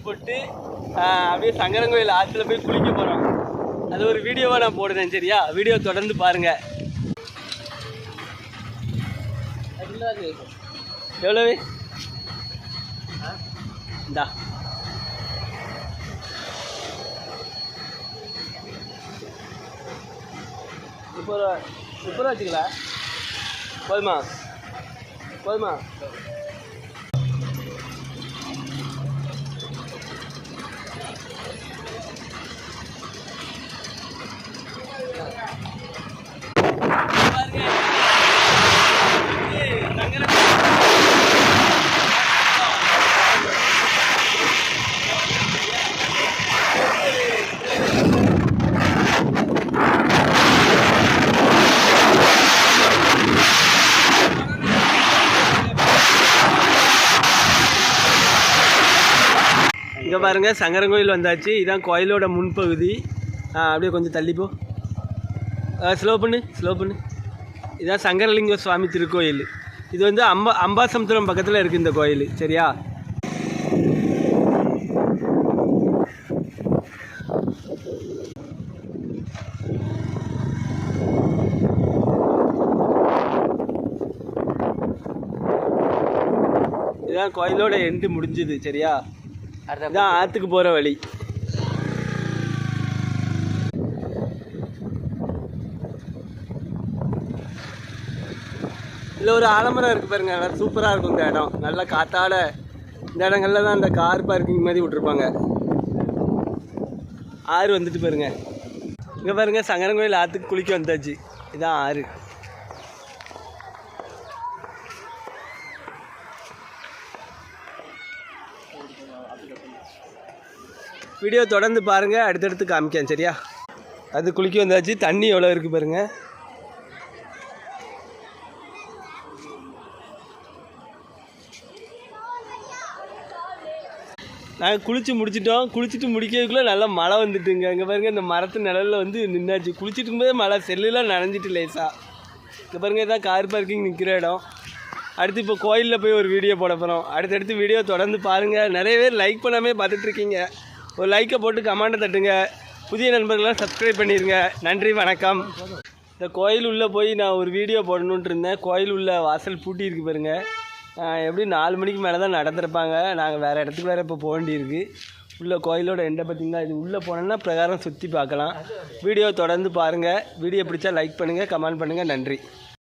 போட்டு அப்படியே சங்கரங்கோயில் ஆற்றுல போய் குளிக்க போகிறோம். அது ஒரு வீடியோவாக நான் போடுறேன், சரியா? வீடியோ தொடர்ந்து பாருங்கள். எவ்வளவு? இந்தா 30 ரூபா. 30 ரூபா வச்சுக்கலாம். போதுமா? போதுமா? இங்கே பாருங்கள், சங்கரங்கோயில் வந்தாச்சு. இதுதான் கோயிலோட முன்பகுதி. அப்படியே கொஞ்சம் தள்ளிப்போ, ஸ்லோ பண்ணு. இதுதான் சங்கரலிங்க சுவாமி திருக்கோயில். இது வந்து அம்பாசமுத்திரம் பக்கத்தில் இருக்குது இந்த கோயில், சரியா? இதுதான் கோயிலோட எண்டு முடிஞ்சுது, சரியா? அதுதான் ஆற்றுக்கு போகிற வழி. இதில் ஒரு ஆலமரம் இருக்குது பாருங்க, நல்லா சூப்பராக இருக்கும் இந்த இடம். நல்லா காத்தாட இந்த இடங்கள்ல தான் அந்த கார் பார்க்கிங் மாதிரி விட்ருப்பாங்க. ஆறு வந்துட்டு பாருங்க. இங்கே பாருங்க, சங்கரங்கோயில் ஆற்றுக்கு குளிக்க வந்தாச்சு. இதான் ஆறு. வீடியோ தொடர்ந்து பாருங்கள், அடுத்தடுத்து காமிக்கேன், சரியா? அது குளிக்க வந்தாச்சு. தண்ணி எவ்வளோ இருக்குது பாருங்கள். நாங்கள் குளித்து முடிச்சிட்டோம். குளிச்சுட்டு முடிக்கிறதுக்குள்ளே நல்லா மழை வந்துட்டுங்க. இங்கே பாருங்கள், இந்த மரத்து நிழலில் வந்து நின்னாச்சு. குளிச்சுட்டு இருக்கும்போதே மழை, செல்லுலாம் நனைஞ்சிட்டு லேசாக. இங்கே பாருங்கள், இதான் கார் பார்க்கிங் நிற்கிற இடம். அடுத்து இப்போ கோயிலில் போய் ஒரு வீடியோ போட போகிறோம். அடுத்தடுத்து வீடியோ தொடர்ந்து பாருங்கள். நிறைய பேர் லைக் பண்ணாமே பார்த்துட்ருக்கீங்க. ஒரு லைக்கை போட்டு கமெண்ட்டை தட்டுங்க. புதிய நண்பர்கள்லாம் சப்ஸ்கிரைப் பண்ணிடுங்க. நன்றி, வணக்கம். இந்த கோயில் உள்ளே போய் நான் ஒரு வீடியோ போடணுன்ட்டு இருந்தேன். கோயில் உள்ள வாசல் பூட்டி இருக்கு பாருங்கள். எப்படி 4 மணிக்கு மேலே தான் நடந்திருப்பாங்க. நாங்கள் வேறு இடத்துக்கு வேறு இப்போ போக வேண்டியிருக்கு. உள்ளே கோயிலோட எண்டை பார்த்திங்களா? இது உள்ளே போனோன்னா பிரகாரம் சுற்றி பார்க்கலாம். வீடியோ தொடர்ந்து பாருங்கள். வீடியோ பிடிச்சா லைக் பண்ணுங்கள், கமெண்ட் பண்ணுங்கள். நன்றி.